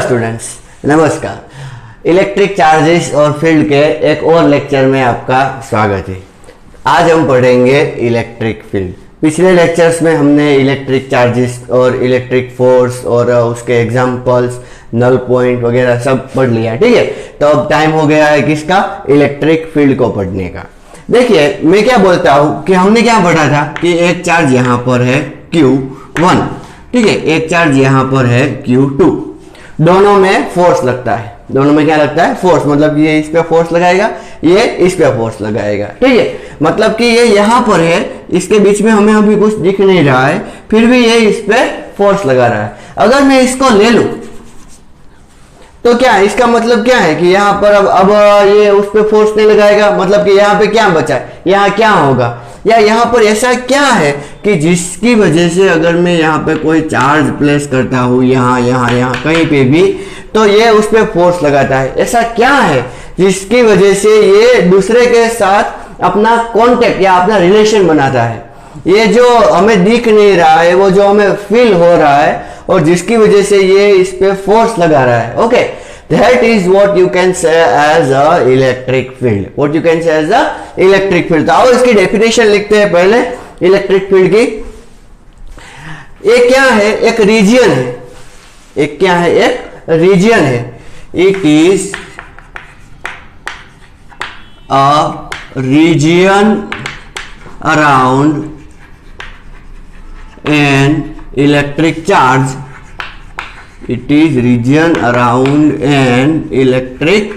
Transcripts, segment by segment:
Students, नमस्कार। Electric charges और field के एक और लेक्चर में आपका स्वागत है। आज हम पढ़ेंगे इलेक्ट्रिक फील्ड। पिछले लेक्चर्स में हमने इलेक्ट्रिक चार्जेस और इलेक्ट्रिक फोर्स और उसके एग्जांपल्स, नल पॉइंट वगैरह सब पढ़ लिया, ठीक है। तो अब टाइम हो गया है किसका? इलेक्ट्रिक फील्ड को पढ़ने का। देखिए, मैं क्या बोलता हूँ कि हमने क्या पढ़ा था कि एक चार्ज यहाँ पर है Q1, ठीक है, एक चार्ज यहाँ पर है Q2। दोनों में फोर्स लगता है। दोनों में क्या लगता है? फोर्स। मतलब ये इस पे फोर्स लगाएगा, ये इस पे फोर्स लगाएगा, ठीक है। मतलब कि ये यहाँ पर है, इसके बीच में हमें अभी कुछ दिख नहीं रहा है, फिर भी ये इस पे फोर्स लगा रहा है। अगर मैं इसको ले लूं तो क्या इसका मतलब क्या है कि यहाँ पर अब ये उस पे फोर्स नहीं लगाएगा। मतलब कि यहाँ पे क्या बचा है, यहाँ क्या होगा, या यहाँ पर ऐसा क्या है कि जिसकी वजह से अगर मैं यहाँ पे कोई चार्ज प्लेस करता हूँ, यहाँ यहाँ यहाँ कहीं पे भी, तो ये उस पे फोर्स लगाता है। ऐसा क्या है जिसकी वजह से ये दूसरे के साथ अपना कॉन्टेक्ट या अपना रिलेशन बनाता है। ये जो हमें दिख नहीं रहा है, वो जो हमें फील हो रहा है, और जिसकी वजह से ये इस पे फोर्स लगा रहा है। Okay, that is what you can say as a electric field. What you can say as a electric field. तो आओ इसकी डेफिनेशन लिखते हैं पहले इलेक्ट्रिक फील्ड की। एक क्या है? एक रीजियन है। एक क्या है? एक रीजियन है। It is a region around an electric charge. It is region around an electric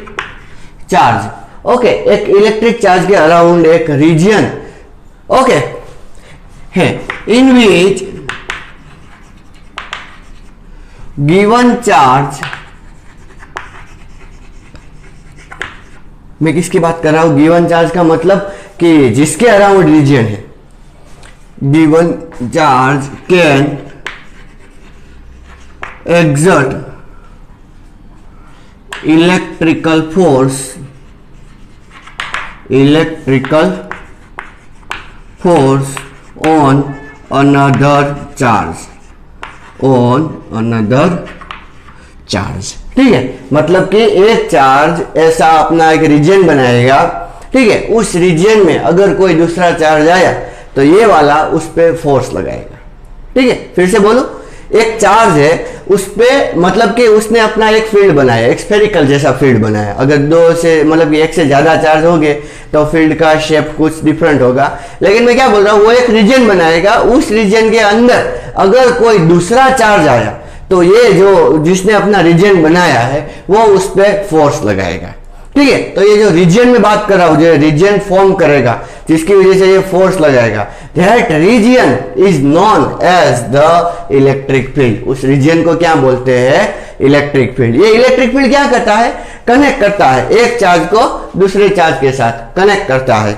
charge. Okay, एक इलेक्ट्रिक चार्ज के अराउंड एक रीजन, ओके, है इन विच गिवन चार्ज, मैं किसकी बात कर रहा हूं? गिवन चार्ज का मतलब कि जिसके अराउंड रीजन है। Given charge can exert electrical force on another charge, ठीक है। मतलब कि एक चार्ज ऐसा अपना एक रीजन बनाएगा, ठीक है। उस रीजन में अगर कोई दूसरा चार्ज आया तो ये वाला उस पे फोर्स लगाएगा, ठीक है। फिर से बोलो, एक चार्ज है, उस पे मतलब कि उसने अपना एक फील्ड बनाया, एक स्फेरिकल जैसा फील्ड बनाया। अगर दो से मतलब एक से ज्यादा चार्ज होंगे तो फील्ड का शेप कुछ डिफरेंट होगा। लेकिन मैं क्या बोल रहा हूँ, वो एक रीजन बनाएगा। उस रीजन के अंदर अगर कोई दूसरा चार्ज आया तो ये जो जिसने अपना रीजन बनाया है वो उस पे फोर्स लगाएगा, ठीक है। तो ये जो रीजन में बात कर रहा हूं, जो रीजन फॉर्म करेगा जिसकी वजह से ये फोर्स लगाएगा, that region is known as the electric field. उस रीजन को क्या बोलते हैं? Electric field. ये इलेक्ट्रिक फील्ड क्या करता है? कनेक्ट करता है, एक चार्ज को दूसरे चार्ज के साथ कनेक्ट करता है।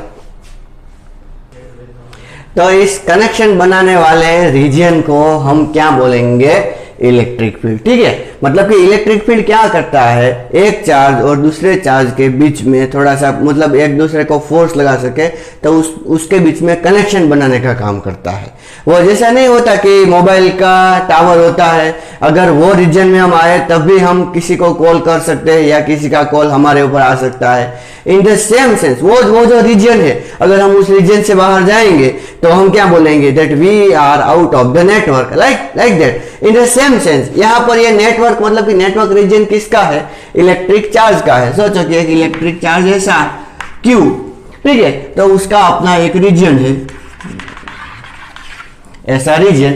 तो इस कनेक्शन बनाने वाले रीजन को हम क्या बोलेंगे? इलेक्ट्रिक फील्ड, ठीक है। मतलब कि इलेक्ट्रिक फील्ड क्या करता है? एक चार्ज और दूसरे चार्ज के बीच में थोड़ा सा मतलब एक दूसरे को फोर्स लगा सके तो उसके बीच में कनेक्शन बनाने का काम करता है। वो जैसा नहीं होता कि मोबाइल का टावर होता है, अगर वो रीजन में हम आए तब भी हम किसी को कॉल कर सकते हैं या किसी का कॉल हमारे ऊपर आ सकता है। इन द सेम सेंस वो जो रीजन है, अगर हम उस रीजन से बाहर जाएंगे तो हम क्या बोलेंगे? That we are out of the network, like that. In the same sense यहाँ पर ये नेटवर्क मतलब कि नेटवर्क रीजन किसका है? इलेक्ट्रिक चार्ज का है। सोचो कि एक इलेक्ट्रिक चार्ज ऐसा Q, ठीक है, तो उसका अपना एक रीजन है, ऐसा रीजन,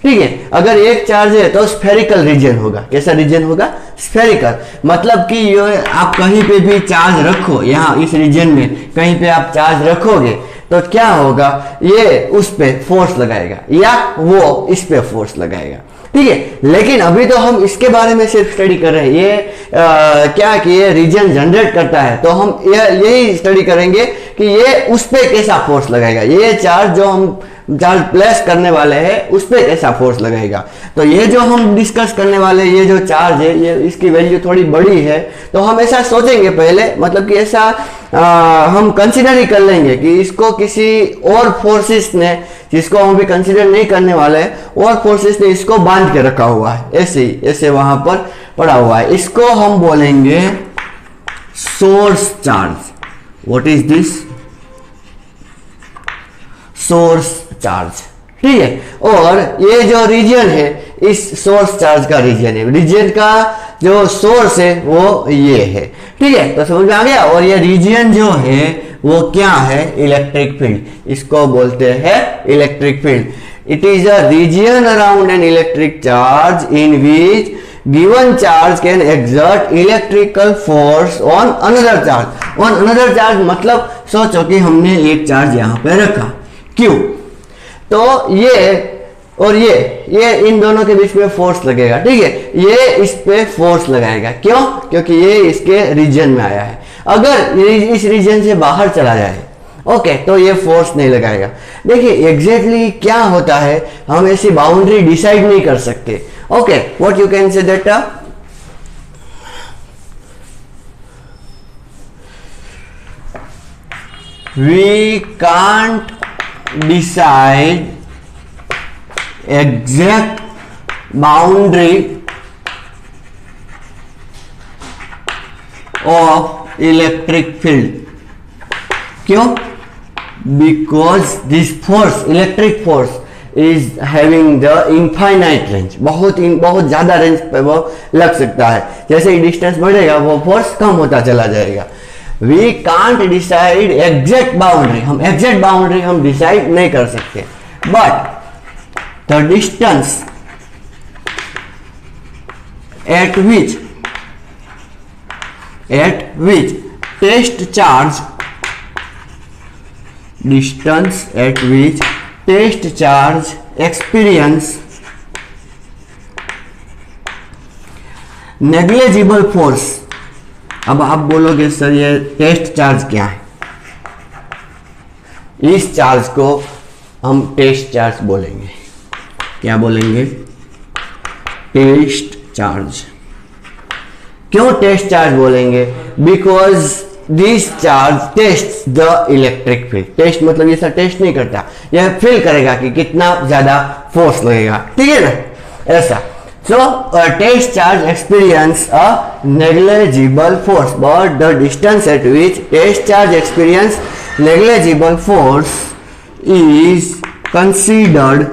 ठीक है। अगर एक चार्ज है तो स्फेरिकल रीजन होगा। कैसा रीजन होगा? स्फेरिकल। मतलब कि ये आप कहीं पे भी चार्ज रखो, यहाँ इस रीजन में कहीं पे आप चार्ज रखोगे तो क्या होगा? ये उस पे फोर्स लगाएगा या वो इस पे फोर्स लगाएगा, ठीक है। लेकिन अभी तो हम इसके बारे में सिर्फ स्टडी कर रहे हैं। ये क्या कि ये रीजन जनरेट करता है, तो हम यही स्टडी करेंगे कि ये उस पे कैसा फोर्स लगाएगा। ये चार्ज जो हम चार्ज प्लेस करने वाले हैं उस पे कैसा फोर्स लगेगा। तो ये जो हम डिस्कस करने वाले ये जो चार्ज है, ये इसकी वैल्यू थोड़ी बड़ी है, तो हम ऐसा सोचेंगे पहले, मतलब कि ऐसा हम कंसिडर ही कर लेंगे कि इसको किसी और फोर्सेस ने, जिसको हम भी कंसिडर नहीं करने वाले हैं, और फोर्सेस ने इसको बांध के रखा हुआ है, ऐसे ही ऐसे वहां पर पड़ा हुआ है, इसको हम बोलेंगे source charge. What is this? Source charge. ठीक है, और ये जो रीजन है इस सोर्स चार्ज का रीजन है, रीजन का जो सोर्स है वो ये है। ठीक है, तो समझ में आ गया। और ये रीजन जो है वो क्या है? Electric field. इसको बोलते हैं electric field. It is a region around an electric charge in which given charge can exert electrical force on another charge. On another charge मतलब सोचो कि हमने एक चार्ज यहां पे रखा, क्यों? तो ये और ये इन दोनों के बीच में फोर्स लगेगा। ठीक है, ये इस पे फोर्स लगाएगा, क्यों? क्योंकि ये इसके रीजन में आया है। अगर ये इस रीजन से बाहर चला जाए, ओके, तो ये फोर्स नहीं लगाएगा। देखिए एग्जैक्टली क्या होता है, हम ऐसी बाउंड्री डिसाइड नहीं कर सकते। Okay, what you can say that we can't decide exact boundary of electric field. क्यों? Because this force, electric force is having the infinite range. बहुत ज्यादा रेंज पे वो लग सकता है। जैसे ही डिस्टेंस बढ़ेगा वो फोर्स कम होता चला जाएगा। We can't decide exact boundary, हम exact boundary हम डिसाइड नहीं कर सकते, but the distance at which test charge, distance at which test charge experience negligible force। अब आप बोलोगे सर ये टेस्ट चार्ज क्या है? इस चार्ज को हम टेस्ट चार्ज बोलेंगे। क्या बोलेंगे? Test charge. क्यों टेस्ट चार्ज बोलेंगे? Because this charge test the electric field. Test मतलब ये सर टेस्ट नहीं करता, यह फील करेगा कि कितना ज्यादा फोर्स लगेगा। ठीक है ना, ऐसा। So a test charge experience a negligible force, but the distance at which test charge experience negligible force is considered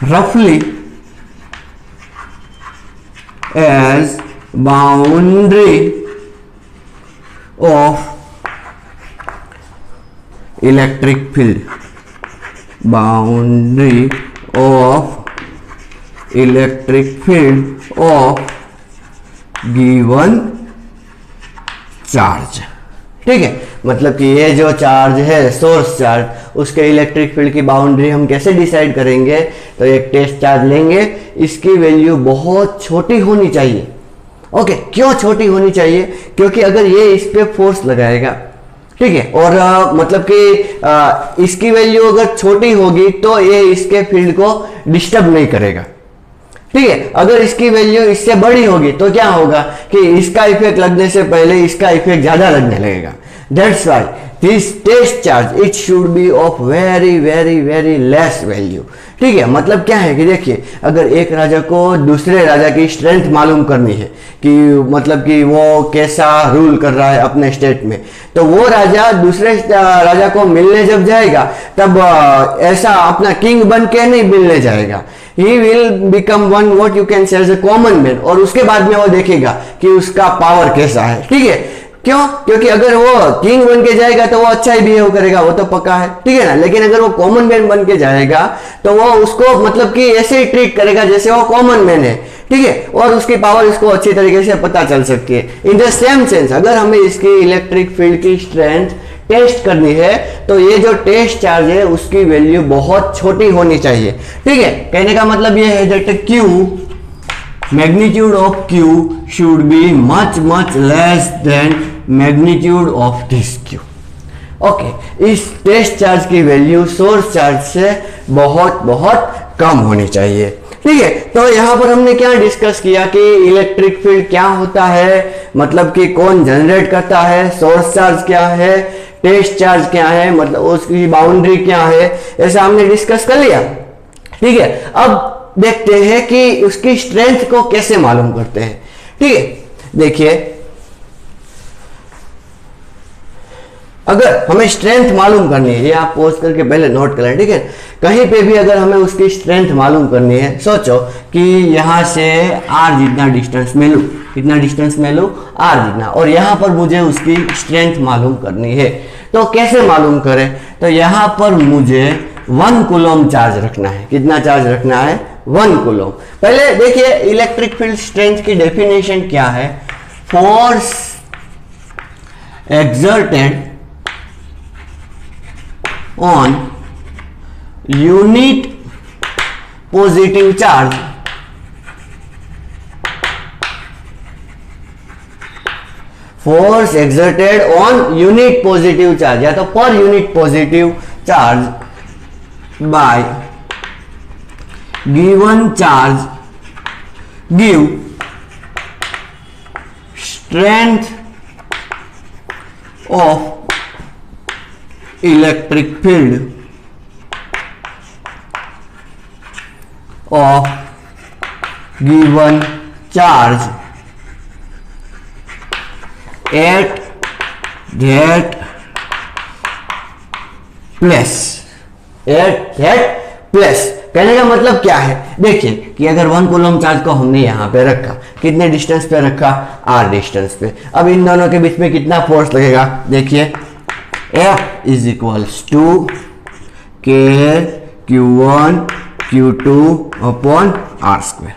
roughly as boundary of electric field. Boundary of electric field of given charge. ठीक है, मतलब कि ये जो charge है source charge, उसके electric field की boundary हम कैसे डिसाइड करेंगे? तो एक टेस्ट चार्ज लेंगे, इसकी वैल्यू बहुत छोटी होनी चाहिए। ओके, क्यों छोटी होनी चाहिए? क्योंकि अगर ये इस पे फोर्स लगाएगा, ठीक है, और मतलब कि इसकी वैल्यू अगर छोटी होगी तो ये इसके फील्ड को डिस्टर्ब नहीं करेगा। ठीक है, अगर इसकी वैल्यू इससे बड़ी होगी तो क्या होगा कि इसका इफेक्ट लगने से पहले इसका इफेक्ट ज्यादा लगने लगेगा। That's why this test charge it should be of very very very less value. ठीक है, मतलब क्या है कि देखिए, अगर एक राजा को दूसरे राजा की स्ट्रेंथ मालूम करनी है कि मतलब कि वो कैसा रूल कर रहा है अपने स्टेट में, तो वो राजा दूसरे राजा को मिलने जब जाएगा तब ऐसा अपना किंग बन के नहीं मिलने जाएगा। He will become one what you can say as a common man, और उसके बाद में वो देखेगा कि उसका पावर कैसा है। ठीक है, क्यों? क्योंकि अगर वो किंग बन के जाएगा तो वो अच्छा ही बिहेव करेगा, वो तो पक्का है। ठीक है ना, लेकिन अगर वो कॉमन मैन बन के जाएगा तो वो उसको मतलब कि ऐसे ही ट्रीट करेगा जैसे वो कॉमन मैन है। ठीक है, और उसकी पावर इसको अच्छी तरीके से पता चल सकती है। इन द सेम सेंस अगर हमें इसकी इलेक्ट्रिक फील्ड की स्ट्रेंथ टेस्ट करनी है तो ये जो टेस्ट चार्ज है उसकी वैल्यू बहुत छोटी होनी चाहिए। ठीक है, कहने का मतलब ये है that Q, magnitude of Q should be much much less than magnitude of this Q। Okay, इस टेस्ट चार्ज की वैल्यू सोर्स चार्ज से बहुत बहुत कम होनी चाहिए। ठीक है, तो यहाँ पर हमने क्या डिस्कस किया कि इलेक्ट्रिक फील्ड क्या होता है, मतलब कि कौन जनरेट करता है, सोर्स चार्ज क्या है, टेस्ट चार्ज क्या है, मतलब उसकी बाउंड्री क्या है, ऐसा हमने डिस्कस कर लिया। ठीक है, अब देखते हैं कि उसकी स्ट्रेंथ को कैसे मालूम करते हैं। ठीक है, देखिए अगर हमें स्ट्रेंथ मालूम करनी है, ये आप पॉज करके पहले नोट कर लें। ठीक है, कहीं पे भी अगर हमें उसकी स्ट्रेंथ मालूम करनी है, सोचो कि यहां से r जितना डिस्टेंस में लूं, कितना डिस्टेंस में लूं, r जितना, और यहां पर मुझे उसकी स्ट्रेंथ मालूम करनी है। तो कैसे मालूम करें, तो यहां पर मुझे 1 कूलम चार्ज रखना है। कितना चार्ज रखना है, 1 कूलम। पहले देखिए इलेक्ट्रिक फील्ड स्ट्रेंथ की डेफिनेशन क्या है, force exerted on unit positive charge force exerted on unit positive charge या तो per unit positive charge by given charge give strength of electric field of given charge at that place। कहने का मतलब क्या है, देखिए कि अगर 1 कूलम चार्ज को हमने यहां पे रखा, कितने डिस्टेंस पे रखा, r डिस्टेंस पे। अब इन दोनों के बीच में कितना फोर्स लगेगा, देखिए F इज इक्वल्स टू के Q1 Q2 upon R square.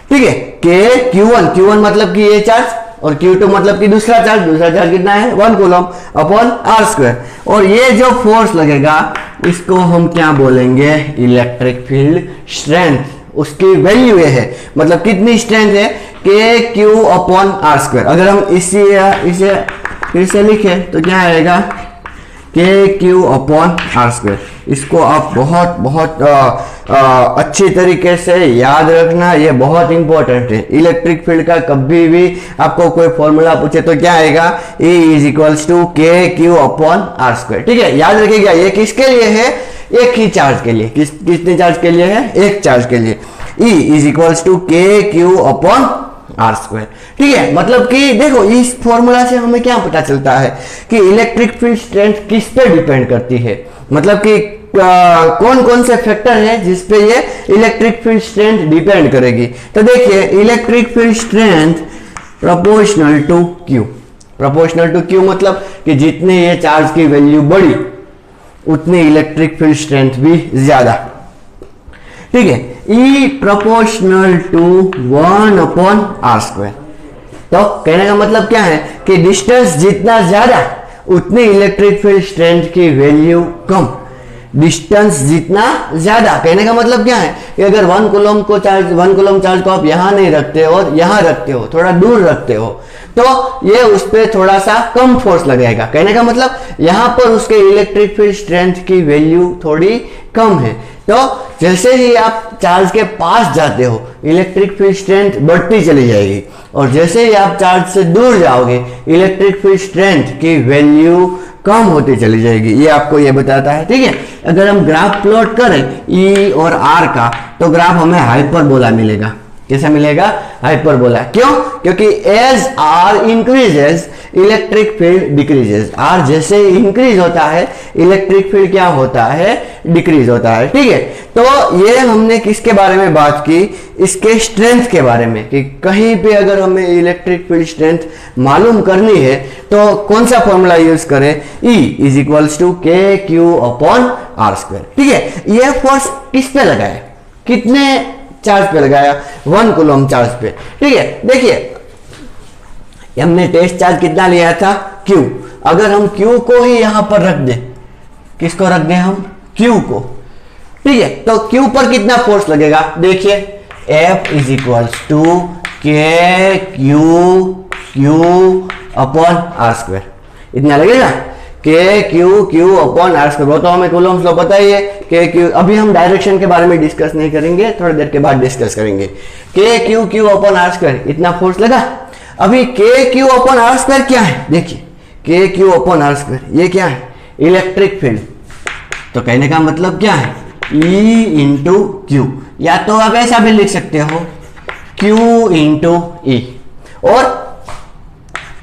ठीक है, के Q1 मतलब कि ये चार्ज, और Q2 मतलब कि दूसरा चार्ज कितना है, 1 कूलम अपॉन R स्क्वायर। और ये जो फोर्स लगेगा इसको हम क्या बोलेंगे, इलेक्ट्रिक फील्ड स्ट्रेंथ। उसकी वैल्यू ये है, मतलब कितनी स्ट्रेंथ है, के Q अपॉन R स्क्वायर। अगर हम इसे फिर से लिखे तो क्या आएगा, के Q अपॉन R स्क्वायर। इसको आप बहुत अच्छी तरीके से याद रखना, ये बहुत इंपॉर्टेंट है। इलेक्ट्रिक फील्ड का कभी भी आपको कोई फॉर्मूला पूछे तो क्या आएगा, E is equals to K Q upon R square. ठीक है, याद रखिएगा ये किसके लिए है, एक ही चार्ज के लिए। कितने चार्ज के लिए है, एक चार्ज के लिए। E is equals to K Q upon R square. ठीक है, मतलब कि देखो इस फॉर्मूला से हमें क्या पता चलता है कि इलेक्ट्रिक फील्ड स्ट्रेंथ किस पे डिपेंड करती है, मतलब कि कौन कौन से फैक्टर है जिस पे ये इलेक्ट्रिक फील्ड स्ट्रेंथ डिपेंड करेगी। तो देखिए electric field strength proportional to Q। Proportional to Q मतलब कि जितने ये चार्ज की वैल्यू बढ़ी उतनी इलेक्ट्रिक फील्ड स्ट्रेंथ भी ज्यादा। ठीक है, E proportional to 1 upon R square. तो कहने का मतलब क्या है कि डिस्टेंस जितना ज्यादा उतनी इलेक्ट्रिक फील्ड स्ट्रेंथ की वैल्यू कम। डिस्टेंस जितना ज्यादा, कहने का मतलब क्या है कि अगर 1 कूलम चार्ज को आप यहां नहीं रखते हो और यहां रखते हो, थोड़ा दूर रखते हो, तो ये उस पर थोड़ा सा कम फोर्स लगेगा। कहने का मतलब यहां पर उसके इलेक्ट्रिक फील्ड स्ट्रेंथ की वैल्यू थोड़ी कम है। तो जैसे ही आप चार्ज के पास जाते हो इलेक्ट्रिक फील्ड स्ट्रेंथ बढ़ती चली जाएगी, और जैसे ही आप चार्ज से दूर जाओगे इलेक्ट्रिक फील्ड स्ट्रेंथ की वैल्यू कम होती चली जाएगी। ये आपको ये बताता है। ठीक है, अगर हम ग्राफ प्लॉट करें E और R का, तो ग्राफ हमें हाइपरबोला मिलेगा। कैसा मिलेगा, हाइपरबोला। क्यों, क्योंकि as R increases electric field decreases. R जैसे इंक्रीज होता है इलेक्ट्रिक फील्ड क्या होता है, डिक्रीज होता है। ठीक है, तो ये हमने किसके बारे में बात की, इसके स्ट्रेंथ के बारे में, कि कहीं पे अगर हमें इलेक्ट्रिक फील्ड स्ट्रेंथ मालूम करनी है तो कौन सा फॉर्मूला यूज करें, E is equals to K Q upon R square. ठीक है, ये फोर्स किस पे लगाया, कितने चार्ज पे लगाया, 1 कूलम चार्ज पे। ठीक है, देखिए हमने टेस्ट चार्ज कितना लिया था, Q। अगर हम Q को ही यहां पर रख दे, किसको रख दे हम, Q को। ठीक है, तो Q पर कितना फोर्स लगेगा, देखिए F is equals to K Q upon R square. इतना लगेगा, K Q Q upon R square, वो तो हमें कूलम्ब्स लॉ पता ही है। के क्यू, अभी हम डायरेक्शन के बारे में डिस्कस नहीं करेंगे, थोड़ी देर के बाद डिस्कस करेंगे। K Q Q upon R square, इतना फोर्स लगा। अभी के क्यू अपॉन आर स्क्वायर क्या है, देखिए के क्यू अपॉन आर स्क्वायर ये क्या है, इलेक्ट्रिक फील्ड। तो कहने का मतलब क्या है, E इंटू क्यू, या तो आप ऐसा भी लिख सकते हो Q इंटू ई, और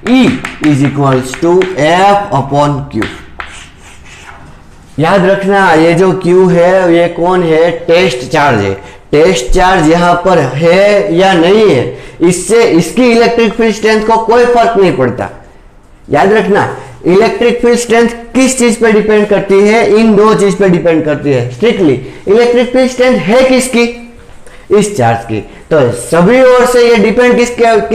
E is equals to F upon Q. याद रखना ये जो Q है ये कौन है, टेस्ट चार्ज है। टेस्ट चार्ज यहां पर है या नहीं है, इससे इसकी इलेक्ट्रिक फील्ड स्ट्रेंथ को कोई फर्क नहीं पड़ता। याद रखना इलेक्ट्रिक फील्ड स्ट्रेंथ किस चीज पे डिपेंड करती है, इन दो चीज पे डिपेंड करती है स्ट्रिक्टली। इलेक्ट्रिक फील्ड स्ट्रेंथ है किसकी, इस चार्ज की, तो सभी ओर से ये डिपेंड किस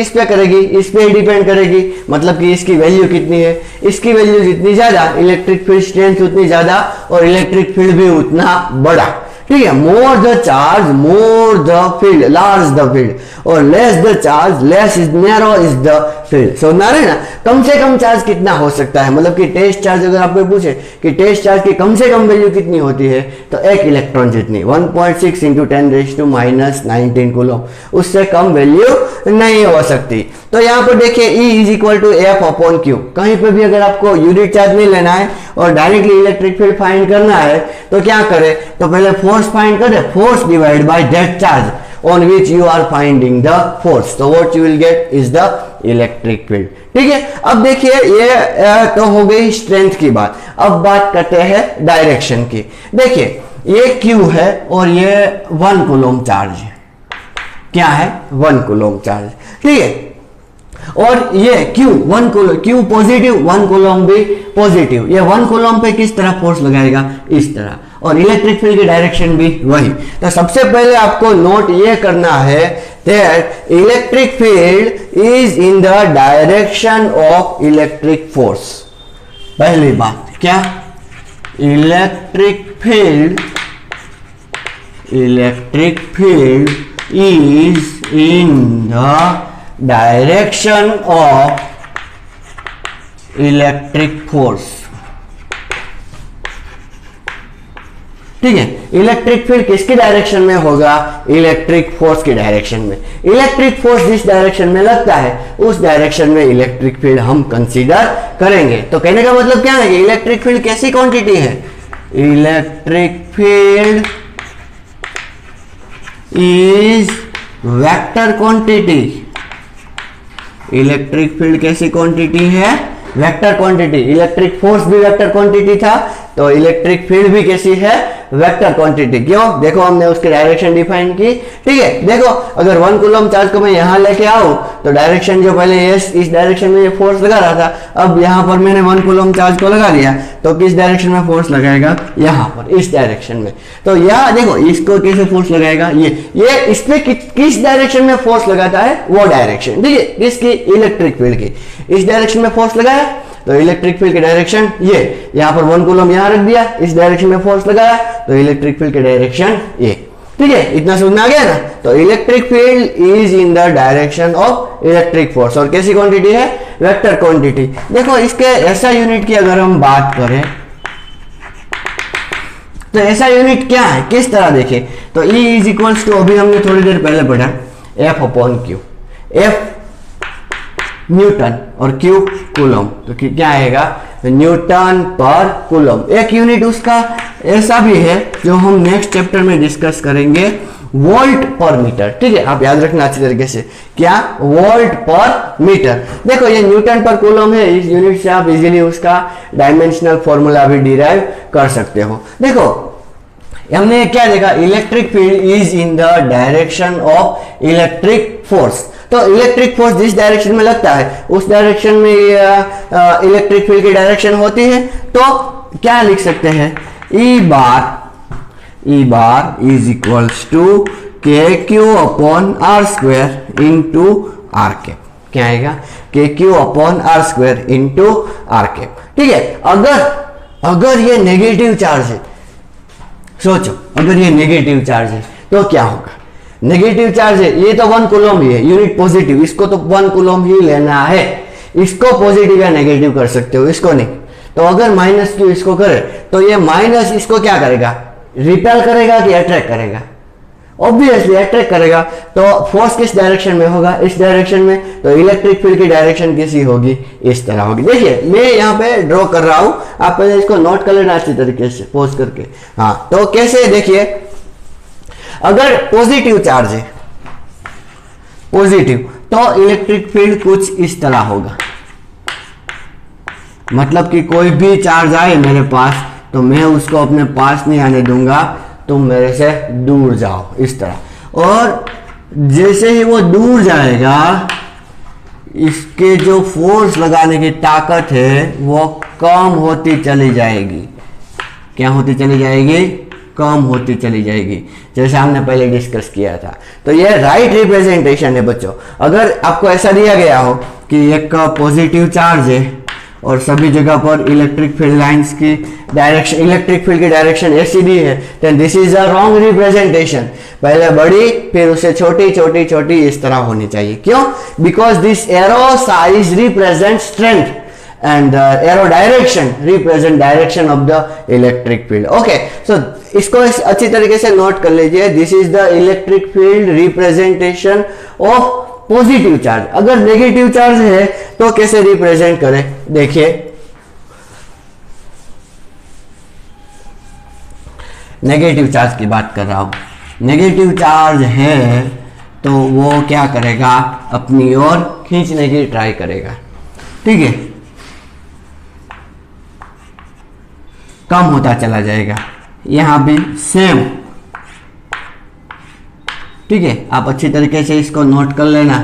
पे करेगी, इस पे ही डिपेंड करेगी। मतलब कि इसकी वैल्यू कितनी है, इसकी वैल्यू जितनी ज्यादा इलेक्ट्रिक फील्ड स्ट्रेंथ उतनी ज्यादा और इलेक्ट्रिक फील्ड भी उतना बड़ा। ठीक है, more the charge more the field, large the field, और less the charge less is narrow is the field. समझना रहे ना, कम से कम चार्ज कितना हो सकता है, मतलब कि टेस्ट चार्ज अगर आपको पूछे कि टेस्ट चार्ज की कम से कम वैल्यू कितनी होती है, तो एक इलेक्ट्रॉन जितनी 1.6 इंटू 10⁻⁻⁹ कूलम, उससे कम वैल्यू नहीं हो सकती। तो यहाँ पर देखिए E is equal to F upon Q. कहीं पे भी अगर आपको यूनिट चार्ज नहीं लेना है और डायरेक्टली इलेक्ट्रिक फील्ड फाइंड करना है तो क्या करें, तो पहले फोर्स फाइंड करें, force divide by that charge on which you are finding the force, so what you will get is the electric field। ठीक है, अब देखिए ये तो हो गई स्ट्रेंथ की बात। अब बात करते हैं डायरेक्शन की। देखिए ये Q है और ये 1 कूलम चार्ज है, क्या है 1 कूलम चार्ज। ठीक है, और ये Q पॉजिटिव, 1 कूलम भी पॉजिटिव, ये 1 कूलम पे किस तरह फोर्स लगाएगा, इस तरह, और इलेक्ट्रिक फील्ड की डायरेक्शन भी वही। तो सबसे पहले आपको नोट ये करना है that electric field is in the direction of electric force. पहली बात क्या, electric field is in the direction of electric force. ठीक है, इलेक्ट्रिक फील्ड किसकी डायरेक्शन में होगा, इलेक्ट्रिक फोर्स की डायरेक्शन में। इलेक्ट्रिक फोर्स जिस डायरेक्शन में लगता है उस डायरेक्शन में इलेक्ट्रिक फील्ड हम कंसीडर करेंगे। तो कहने का मतलब क्या है कि इलेक्ट्रिक फील्ड कैसी क्वांटिटी है, electric field is vector quantity. Electric field कैसी क्वांटिटी है, वेक्टर क्वांटिटी। इलेक्ट्रिक फोर्स भी वेक्टर क्वांटिटी था, तो इलेक्ट्रिक फील्ड भी कैसी है, वेक्टर क्वांटिटी। क्यों, देखो हमने उसकी डायरेक्शन डिफाइन की। ठीक है, देखो अगर 1 कूलम चार्ज को मैं यहां लेके आऊं तो डायरेक्शन जो पहले इस डायरेक्शन में ये फोर्स लगा रहा था, अब यहां पर मैंने 1 कूलम चार्ज को लगा दिया तो किस डायरेक्शन में फोर्स लगाएगा, यहां पर, इस डायरेक्शन में। तो यहां देखो इसको कैसे फोर्स लगाएगा, ये इस पे किस डायरेक्शन में फोर्स लगाता है, वो डायरेक्शन। ठीक है, किसकी, इलेक्ट्रिक फील्ड की। इस डायरेक्शन में फोर्स लगाया तो इलेक्ट्रिक फील्ड की डायरेक्शन ये, यहां पर 1 कूलम यहां रख दिया, इस डायरेक्शन में फोर्स लगाया तो इलेक्ट्रिक फील्ड की डायरेक्शन ये। ठीक है, इतना समझ आ गया ना। तो electric field is in the direction of electric force, और कैसी क्वांटिटी है, वेक्टर क्वांटिटी। देखो इसके ऐसा यूनिट की अगर हम बात करें तो ऐसा यूनिट क्या है, किस तरह देखें, तो E इज इक्वल्स टू, अभी हमने थोड़ी देर पहले पढ़ा, F upon Q. F Newton और Q कूलम, तो क्या आएगा, न्यूटन पर कूलम। एक यूनिट उसका ऐसा भी है जो हम नेक्स्ट चैप्टर में डिस्कस करेंगे, वोल्ट पर मीटर। ठीक है, आप याद रखना अच्छी तरीके से, क्या, वोल्ट पर मीटर। देखो ये न्यूटन पर कूलम है, इस यूनिट से आप इजीली उसका डायमेंशनल फॉर्मूला भी डिराइव कर सकते हो। देखो हमने क्या देखा, electric field is in the direction of electric force. तो इलेक्ट्रिक फोर्स जिस डायरेक्शन में लगता है उस डायरेक्शन में इलेक्ट्रिक फील्ड की डायरेक्शन होती है। तो क्या लिख सकते हैं, E bar is equals to K Q upon R square into R cap. क्या आएगा, K Q upon R square into R cap. ठीक है, अगर ये नेगेटिव चार्ज है, सोचो अगर ये नेगेटिव चार्ज है तो क्या होगा, नेगेटिव चार्ज है, ये तो 1 कूलम ही है, यूनिट पॉजिटिव, इसको तो 1 कूलम ही लेना है। इसको पॉजिटिव या नेगेटिव कर सकते हो, इसको नहीं। तो अगर माइनस क्यू इसको करे तो ये माइनस इसको क्या करेगा, रिपेल करेगा कि अट्रैक्ट करेगा, ऑब्वियसली अट्रैक्ट करेगा। तो फोर्स किस डायरेक्शन में होगा, इस डायरेक्शन में, तो इलेक्ट्रिक फील्ड की डायरेक्शन कैसी होगी, इस तरह होगी। देखिए मैं यहाँ पे ड्रॉ कर रहा हूं, आप पहले इसको नोट कर लेना अच्छी तरीके से पोज करके। हाँ, तो कैसे, देखिए अगर पॉजिटिव चार्ज है, पॉजिटिव, तो इलेक्ट्रिक फील्ड कुछ इस तरह होगा, मतलब कि कोई भी चार्ज आए मेरे पास तो मैं उसको अपने पास नहीं आने दूंगा, तुम मेरे से दूर जाओ, इस तरह। और जैसे ही वो दूर जाएगा इसके जो फोर्स लगाने की ताकत है वो कम होती चली जाएगी। क्या होती चली जाएगी, कम होती चली जाएगी, जैसे हमने पहले डिस्कस किया था। तो ये राइट रिप्रेजेंटेशन है बच्चों। अगर आपको ऐसा दिया गया हो कि एक पॉजिटिव चार्ज है और सभी जगह पर इलेक्ट्रिक फील्ड लाइंस की डायरेक्शन, इलेक्ट्रिक फील्ड की डायरेक्शन ऐसी दी है, then this is a wrong representation. पहले बड़ी फिर उससे छोटी छोटी छोटी इस तरह होनी चाहिए। क्यों? Because this arrow size represent strength and arrow direction represent direction of the electric field. Okay, so इसको अच्छी तरीके से नोट कर लीजिए। This is the electric field representation of positive charge. अगर नेगेटिव चार्ज है तो कैसे रिप्रेजेंट करें, देखिए नेगेटिव चार्ज की बात कर रहा हूं। नेगेटिव चार्ज है तो वो क्या करेगा, अपनी ओर खींचने की ट्राई करेगा, ठीक है, कम होता चला जाएगा। यहां भी सेम, ठीक है, आप अच्छी तरीके से इसको नोट कर लेना।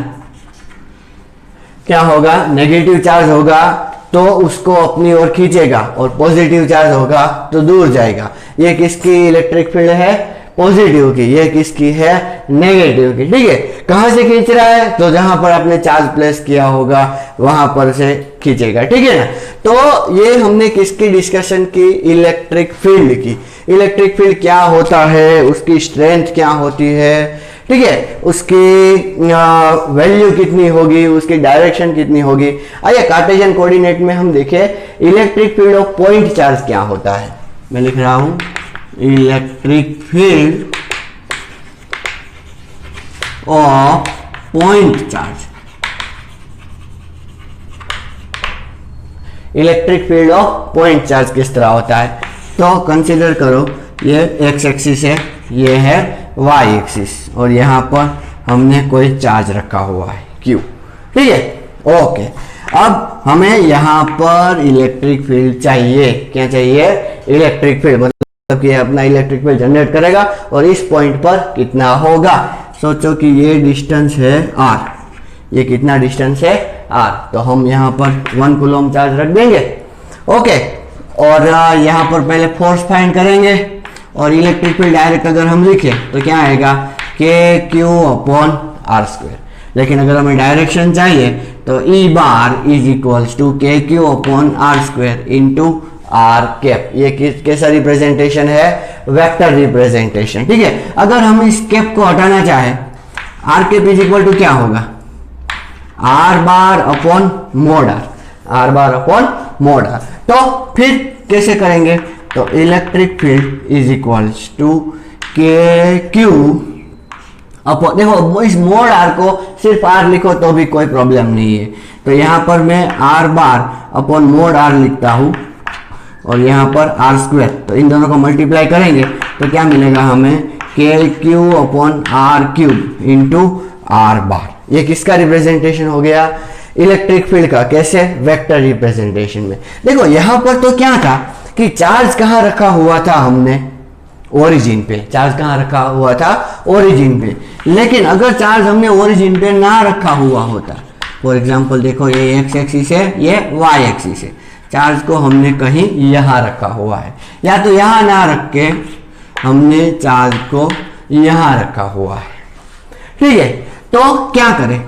क्या होगा, नेगेटिव चार्ज होगा तो उसको अपनी ओर खींचेगा और पॉजिटिव चार्ज होगा तो दूर जाएगा। ये किसकी इलेक्ट्रिक फील्ड है, पॉजिटिव की, ये किसकी है, नेगेटिव की, ठीक है। कहां से खींच रहा है, तो जहां पर आपने चार्ज प्लेस किया होगा वहां पर से खींचेगा, ठीक है ना। तो ये हमने किसकी डिस्कशन की, इलेक्ट्रिक फील्ड की। इलेक्ट्रिक फील्ड क्या होता है, उसकी स्ट्रेंथ क्या होती है, ठीक है, उसकी वैल्यू कितनी होगी, उसकी डायरेक्शन कितनी होगी। आइए कार्टेशियन कोऑर्डिनेट में हम देखें electric field of point charge क्या होता है। मैं लिख रहा हूं electric field of point charge. Electric field of point charge किस तरह होता है, तो कंसीडर करो ये एक्स एक्सिस है, ये है वाई एक्सिस, और यहां पर हमने कोई चार्ज रखा हुआ है Q, ठीक है। ओके, अब हमें यहां पर इलेक्ट्रिक फील्ड चाहिए। क्या चाहिए, इलेक्ट्रिक फील्ड, मतलब कि अपना इलेक्ट्रिक फील्ड जनरेट करेगा और इस पॉइंट पर कितना होगा। सोचो कि ये डिस्टेंस है r, ये कितना डिस्टेंस है r, तो हम यहां पर 1 कूलम चार्ज रख देंगे। ओके, और यहां पर पहले फोर्स फाइंड करेंगे और इलेक्ट्रिक फील्ड डायरेक्ट अगर हम लिखें तो क्या आएगा, KQ/r²। लेकिन अगर हमें डायरेक्शन चाहिए तो E bar is equals to KQ/r² into r cap. ये कैसा रिप्रेजेंटेशन है, वेक्टर रिप्रेजेंटेशन, ठीक है। अगर हम इस कैप को हटाना चाहें, r cap is equal to क्या होगा, r बार/mod r। तो फिर कैसे करेंगे, तो electric field is equals to KQ upon, देखो इस मोड r को सिर्फ r लिखो तो भी कोई प्रॉब्लम नहीं है। तो यहां पर मैं r bar upon mode r लिखता हूं और यहां पर r², तो इन दोनों को मल्टीप्लाई करेंगे तो क्या मिलेगा हमें, KQ/r³ इंटू r बार। ये किसका रिप्रेजेंटेशन हो गया, इलेक्ट्रिक फील्ड का। कैसे, वेक्टर रिप्रेजेंटेशन में। देखो यहां पर तो क्या था कि चार्ज कहां रखा हुआ था, हमने ओरिजिन पे। चार्ज कहां रखा हुआ था, ओरिजिन पे। लेकिन अगर चार्ज हमने ओरिजिन पे ना रखा हुआ होता, फॉर एग्जांपल देखो ये एक्स एक्सिस है, ये वाई एक्सिस है, चार्ज को हमने कहीं यहां रखा हुआ है, या तो यहां ना रख के हमने चार्ज को यहां रखा हुआ है, ठीक है। तो क्या करें,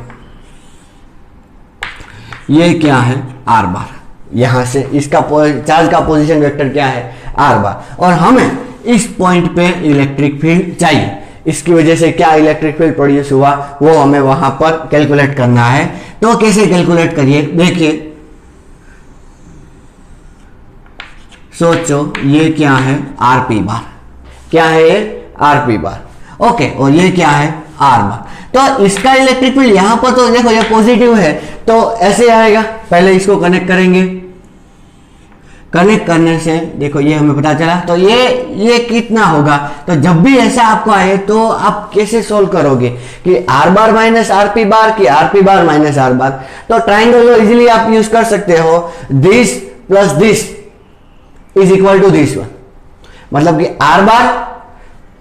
ये क्या है, आर बार। यहां से इसका चार्ज का पोजीशन वेक्टर क्या है, आर बार, और हमें इस पॉइंट पे इलेक्ट्रिक फील्ड चाहिए। इसकी वजह से क्या इलेक्ट्रिक फील्ड प्रोड्यूस हुआ वो हमें वहां पर कैलकुलेट करना है। तो कैसे कैलकुलेट करिए, देखिए सोचो ये क्या है, आरपी बार। क्या है ये, आरपी बार। ओके, और ये क्या है, आर बार। तो इसका इलेक्ट्रिक फील्ड यहां पर तो देखो ये पॉजिटिव है, तो ऐसे आएगा। पहले इसको कनेक्ट करेंगे, कनेक्ट करने से देखो ये हमें पता चला। तो ये कितना होगा, तो जब भी ऐसा आपको आए तो आप कैसे सोल्व करोगे कि r bar minus rp bar कि rp bar minus are bar. तो ट्राइंगल इजीली आप यूज कर सकते हो, this plus this is equal to this one, मतलब कि r bar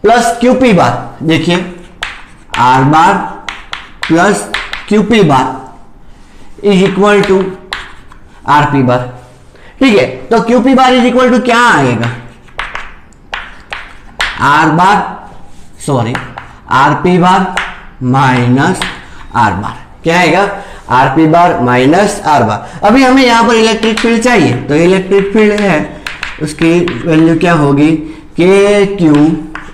plus qp bar. देखिए r bar plus qp bar is equal to rp bar. ठीक है, तो qp bar is equal to क्या आएगा, r bar sorry rp bar minus are bar. क्या आएगा, आरपी बार माइनस आर बार। अभी हमें यहां पर इलेक्ट्रिक फील्ड चाहिए, तो इलेक्ट्रिक फील्ड है उसकी वैल्यू क्या होगी, के क्यू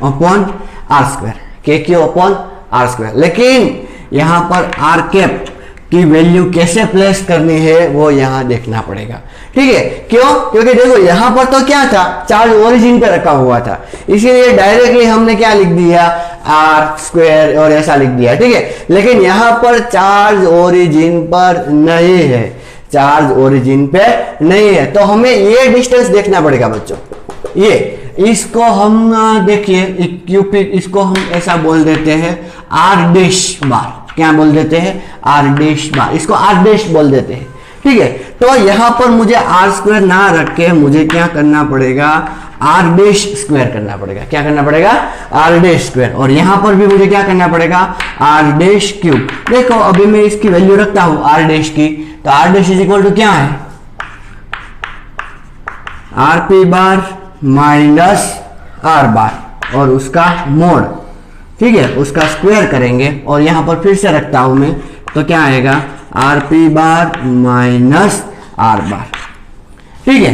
अपॉन आर स्क्वायर, के क्यू अपॉन आर स्क्वायर। लेकिन यहां पर आर कैप की वैल्यू कैसे प्लेस करनी है वो यहां देखना पड़ेगा। ठीक है, क्यों, क्योंकि देखो यहां पर तो क्या था, चार्ज ओरिजिन पे रखा हुआ था, इसीलिए डायरेक्टली हमने क्या लिख दिया, आर स्क्वायर और ऐसा लिख दिया। ठीक है, लेकिन यहां पर चार्ज ओरिजिन पर नहीं है, चार्ज ओरिजिन पे नहीं है, तो हमें ये डिस्टेंस देखना पड़ेगा बच्चों। ये इसको हम देखिए क्यूपी, इसको हम ऐसा बोल देते हैं आर डैश बार। क्या बोल देते हैं, आर डैश बार, इसको आर डैश बोल देते हैं। ठीक है, तो यहां पर मुझे आर स्क्वायर ना रख के मुझे क्या करना पड़ेगा, आर डैश स्क्वायर करना पड़ेगा। क्या करना पड़ेगा, आर डैश स्क्वायर। और यहां पर भी मुझे क्या करना पड़ेगा, आर डैश क्यूब। देखो अभी मैं इसकी वैल्यू रखता हूं आर डैश की, तो R dash is equal to क्या है, RP bar minus are bar और उसका मोड। ठीक है, उसका स्क्वायर करेंगे और यहां पर फिर से रखता हूं मैं, तो क्या आएगा, RP bar minus are bar. ठीक है,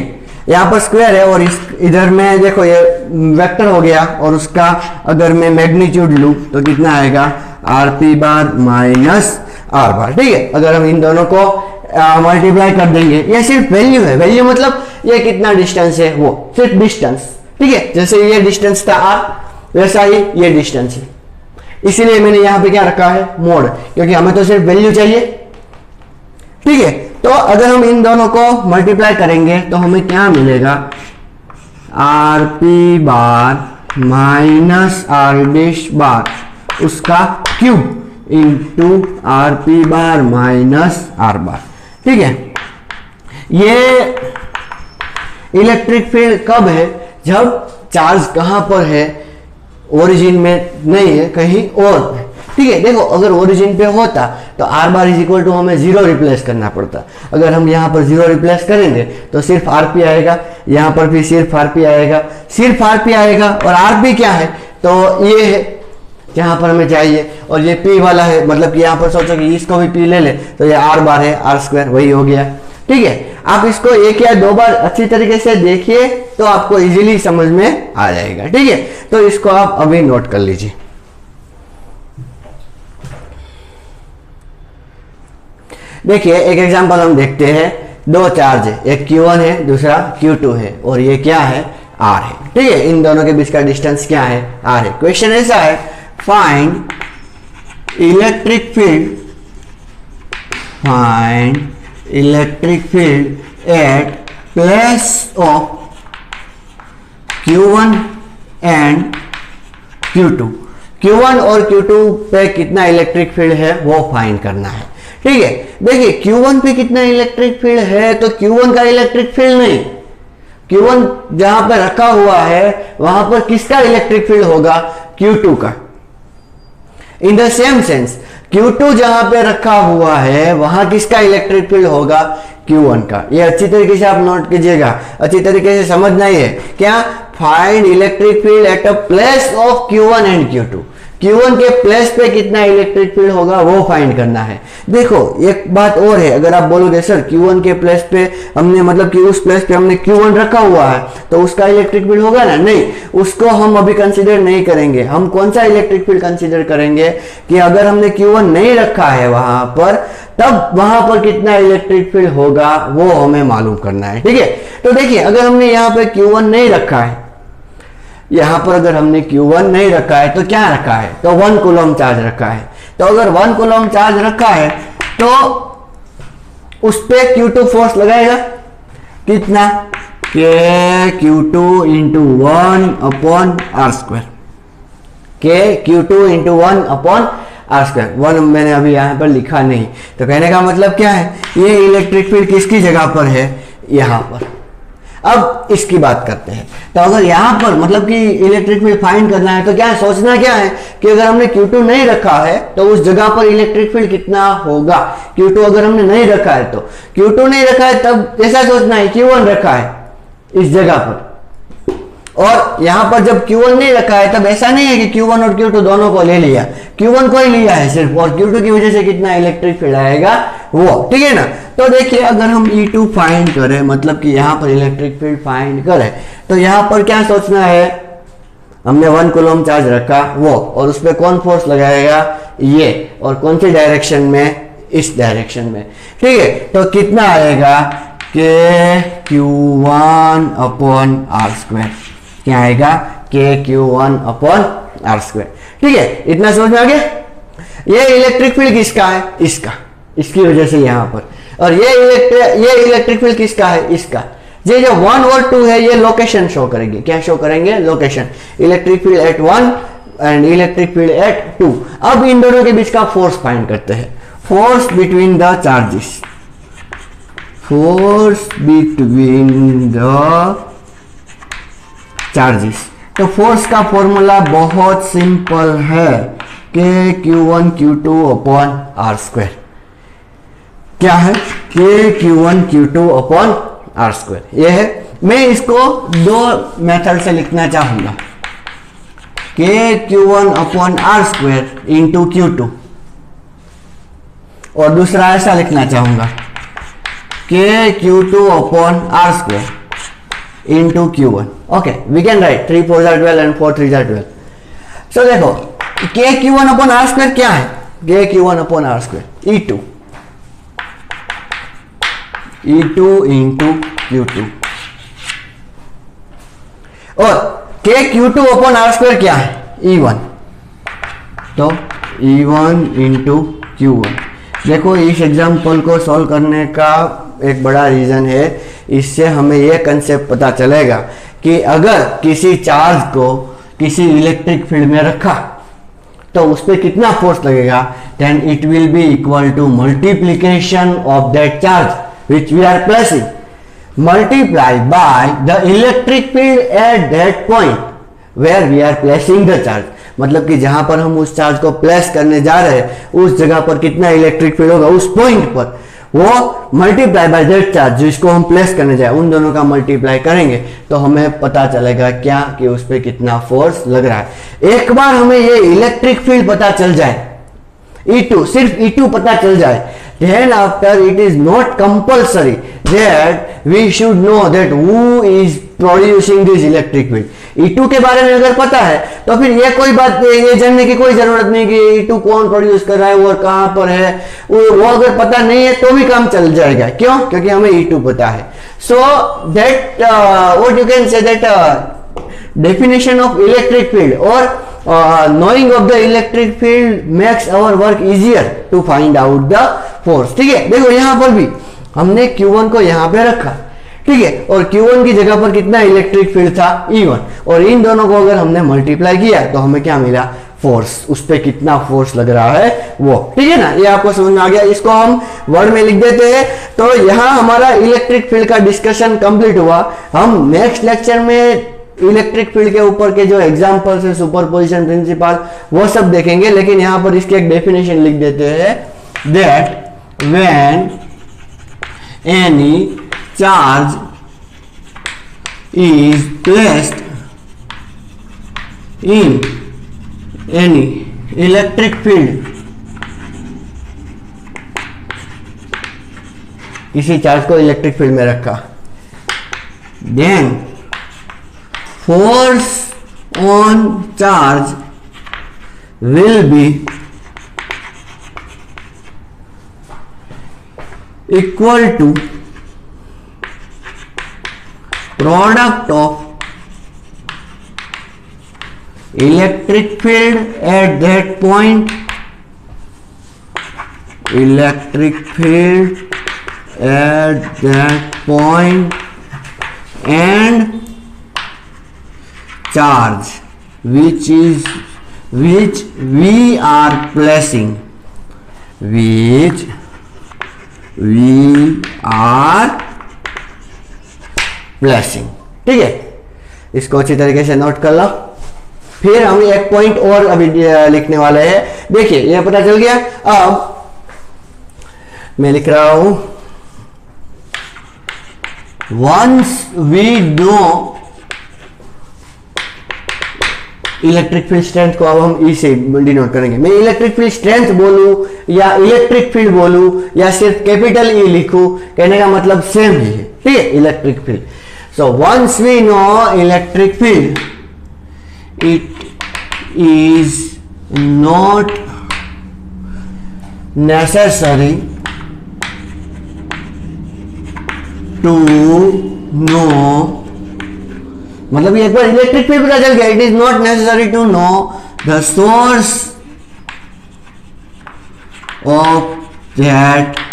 यहां पर स्क्वायर है और इस इधर में देखो ये वेक्टर हो गया, और उसका अगर मैं मैग्नीट्यूड लूं तो कितना आएगा, RP bar minus are bar. ठीक है, अगर हम इन दोनों को मल्टीप्लाई कर देंगे, ये सिर्फ वैल्यू है, वैल्यू मतलब ये कितना डिस्टेंस है, वो सिर्फ डिस्टेंस। ठीक है, जैसे ये डिस्टेंस था आर, वैसा ही ये डिस्टेंस है, इसीलिए मैंने यहां पे क्या रखा है, मोड, क्योंकि हमें तो सिर्फ वैल्यू चाहिए। ठीक है, तो अगर हम इन दोनों को मल्टीप्लाई करेंगे तो हमें क्या मिलेगा, rp bar minus r dash bar उसका cube into rp bar minus are bar. ठीक है, ये इलेक्ट्रिक फील्ड कब है, जब चार्ज कहां पर है, ओरिजिन में नहीं है, कहीं और है। ठीक है, देखो अगर ओरिजिन पे होता तो R bar is equal to हमें जीरो रिप्लेस करना पड़ता। अगर हम यहाँ पर जीरो रिप्लेस करेंगे तो सिर्फ आरपी आएगा, यहाँ पर भी सिर्फ आरपी आएगा, सिर्फ आरपी आएगा। और आरपी क्या है, तो ये है जहां पर हमें चाहिए, और ये पी वाला है, मतलब कि यहाँ पर सोचो कि इसको भी पी ले ले तो ये आर बार है, आर स्क्वायर वही हो गया। ठीक है, आप इसको एक या दो बार अच्छी तरीके से देखिए तो आपको इजीली समझ में आ जाएगा। ठीक है, तो इसको आप अभी नोट कर लीजिए। देखिए एक एग्जांपल हम देखते हैं, दो चार्ज है, एक Q1 है दूसरा Q2 है, और ये क्या है, R है। ठीक है, इन दोनों के बीच का डिस्टेंस क्या है, R है। क्वेश्चन ऐसा है, find electric field, find electric field at place of Q1 and Q2। Q1 और Q2 पे कितना इलेक्ट्रिक फील्ड है वो फाइंड करना है। ठीक है, देखिए Q1 पे कितना इलेक्ट्रिक फील्ड है, तो Q1 का इलेक्ट्रिक फील्ड नहीं, Q1 जहां पे रखा हुआ है वहां पर किसका इलेक्ट्रिक फील्ड होगा, Q2 का। इन द सेम सेंस Q2 जहां पे रखा हुआ है वहां किसका इलेक्ट्रिक फील्ड होगा, Q1 का। ये अच्छी तरीके से आप नोट कीजिएगा, अच्छी तरीके से समझना ही है। क्या, find electric field at a place of Q1 and Q2। Q1 के प्लेस पे कितना इलेक्ट्रिक फील्ड होगा वो फाइंड करना है। देखो एक बात और है, अगर आप बोलोगे सर Q1 के प्लेस पे हमने मतलब कि उस प्लेस पे हमने Q1 रखा हुआ है तो उसका इलेक्ट्रिक फील्ड होगा ना, नहीं, उसको हम अभी कंसीडर नहीं करेंगे। हम कौन सा इलेक्ट्रिक फील्ड कंसीडर करेंगे कि अगर हमने Q1 नहीं रखा है वहां पर, तब वहां पर कितना इलेक्ट्रिक फील्ड होगा वो हमें मालूम करना है। ठीक है, तो देखिए अगर हमने यहाँ पे Q1 नहीं रखा है, यहां पर अगर हमने Q1 नहीं रखा है तो क्या रखा है, तो 1 कूलम चार्ज रखा है। तो अगर 1 कूलम चार्ज रखा है तो उस पे Q2 फोर्स लगाएगा कितना, के Q2 इंटू 1/r², के Q2 इंटू 1/r²। 1 मैंने अभी यहां पर लिखा नहीं, तो कहने का मतलब क्या है, ये इलेक्ट्रिक फील्ड किसकी जगह पर है, यहां पर। अब इसकी बात करते हैं, तो अगर यहां पर मतलब कि इलेक्ट्रिक फील्ड फाइंड करना है तो क्या है, सोचना क्या है कि अगर हमने Q2 नहीं रखा है तो उस जगह पर इलेक्ट्रिक फील्ड कितना होगा। Q2 अगर हमने नहीं रखा है तो Q2 नहीं रखा है तब ऐसा सोचना है Q1 रखा है इस जगह पर, और यहां पर जब Q1 नहीं रखा है तब ऐसा नहीं है कि Q1 और Q2 दोनों को ले लिया, Q1 को ही लिया है सिर्फ, और Q2 की वजह से कितना इलेक्ट्रिक फील्ड आएगा वो। ठीक है ना, तो देखिए अगर हम E2 फाइंड करें, मतलब कि यहां पर इलेक्ट्रिक फील्ड फाइंड करें, तो यहां पर क्या सोचना है, हमने 1 कूलम चार्ज रखा वो, और उस पर कौन फोर्स लगाएगा, ये, और कौन सी डायरेक्शन में, इस डायरेक्शन में। ठीक है, तो कितना आएगा के Q1/r², क्या आएगा, के Q1/r²। ठीक है, इतना समझ में आ गया। ये इलेक्ट्रिक फील्ड किसका है, इसका, इसकी वजह से यहां पर, और ये इलेक्ट्रिक फील्ड किसका है, इसका। ये जो 1 और 2 है ये लोकेशन शो करेंगे, क्या शो करेंगे, location, electric field at 1 and electric field at 2। अब इन दोनों के बीच का फोर्स फाइंड करते हैं, force between the charges, force between the charges. तो फोर्स का फॉर्मूला बहुत सिंपल है, के Q1 Q2/r²। क्या है, के Q1 Q2/r², ये है। मैं इसको दो मेथड से लिखना चाहूंगा, के Q1/r² इंटू Q2, और दूसरा ऐसा लिखना चाहूंगा, के Q2/r² into Q1। Okay, we can write 3 4 12 and 4 3 12। So देखो के Q1/r² क्या है, के Q1/r², E2 इंटू Q2, और के Q2/r² क्या है, E1, तो E1 इंटू Q1। देखो इस एग्जाम्पल को सॉल्व करने का एक बड़ा रीजन है, इससे हमें यह कंसेप्ट पता चलेगा कि अगर किसी चार्ज को किसी इलेक्ट्रिक फील्ड में रखा तो उस पर कितना फोर्स लगेगा, then it will be equal to multiplication of that charge which we are placing multiplied by the electric field at that point where we are placing the charge। मतलब कि जहां पर हम उस चार्ज को प्लेस करने जा रहे हैं उस जगह पर कितना इलेक्ट्रिक फील्ड होगा उस पॉइंट पर, वो मल्टीप्लाई बाय दैट चार्ज जिसको हम प्लेस करने जाए, उन दोनों का मल्टीप्लाई करेंगे तो हमें पता चलेगा क्या, कि उस पर कितना फोर्स लग रहा है। एक बार हमें ये इलेक्ट्रिक फील्ड पता चल जाए, E2, सिर्फ E2 पता चल जाए, then after it is not compulsory that we should know that who is producing this electric field। E2 के बारे में अगर पता है तो फिर ये कोई बात, ये जानने की कोई जरूरत नहीं कि E2 कौन प्रोड्यूस कर रहा है और कहां पर है, वो अगर पता नहीं है तो भी काम चल जाएगा। क्यों, क्योंकि हमें E2 पता है। So that what you can say that definition of electric field और knowing of the electric field makes our work easier to find out the force। ठीक है, देखो यहां पर भी हमने Q1 को यहां पे रखा, ठीक है, और Q1 की जगह पर कितना इलेक्ट्रिक फील्ड था, E1, और इन दोनों को अगर हमने मल्टीप्लाई किया तो हमें क्या मिला, फोर्स, उस पर कितना फोर्स लग रहा है वो। ठीक है ना, ये आपको समझ में आ गया। इसको हम वर्ड में लिख देते हैं। तो यहां हमारा इलेक्ट्रिक फील्ड का डिस्कशन कंप्लीट हुआ। हम नेक्स्ट लेक्चर में इलेक्ट्रिक फील्ड के ऊपर के जो एग्जांपल्स है, सुपरपोजिशन प्रिंसिपल, वो सब देखेंगे, लेकिन यहां पर इसकी एक डेफिनेशन लिख देते हैं, that when any charge is placed in any electric field, किसी चार्ज को इलेक्ट्रिक फील्ड में रखा, then force on charge will be equal to product of electric field at that point, electric field at that point, and charge which we are placing, which we are placing। ठीक है, इसको अच्छी तरीके से note कर लो। फिर हम एक पॉइंट और अभी लिखने वाले हैं। देखिए ये पता चल गया। अब मैं लिख रहा हूं, once we know electric field strength को, अब हम ई से डिनोट करेंगे। मैं इलेक्ट्रिक फील्ड स्ट्रेंथ बोलूं या इलेक्ट्रिक फील्ड बोलूं या सिर्फ कैपिटल ई लिखूं, कहने का मतलब सेम ही है। ठीक है, electric field. So once we know electric field, it is not necessary to know, मतलब ये एक बार इलेक्ट्रिक फील्ड पता चल गया, it is not necessary to know the source of that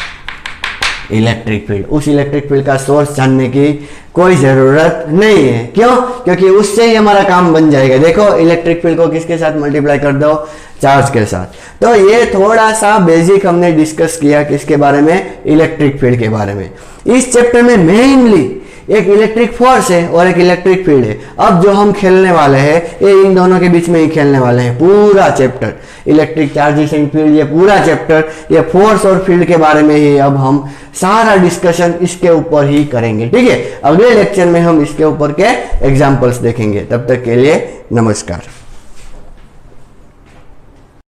electric field. उस इलेक्ट्रिक फील्ड का सोर्स जानने की कोई जरूरत नहीं है। क्यों? क्योंकि उससे ही हमारा काम बन जाएगा। देखो इलेक्ट्रिक फील्ड को किसके साथ मल्टीप्लाई कर दो, चार्ज के साथ। तो ये थोड़ा सा बेसिक हमने डिस्कस किया किसके बारे में, इलेक्ट्रिक फील्ड के बारे में। इस चैप्टर में मेनली एक इलेक्ट्रिक फोर्स है और एक इलेक्ट्रिक फील्ड है। अब जो हम खेलने वाले हैं ये इन दोनों के बीच में ही खेलने वाले हैं। पूरा chapter electric charges and field, ये पूरा चैप्टर ये फोर्स और फील्ड के बारे में ही अब हम सारा डिस्कशन इसके ऊपर ही करेंगे। ठीक है, अगले लेक्चर में हम इसके ऊपर के एग्जांपल्स देखेंगे। तब तक के लिए नमस्कार।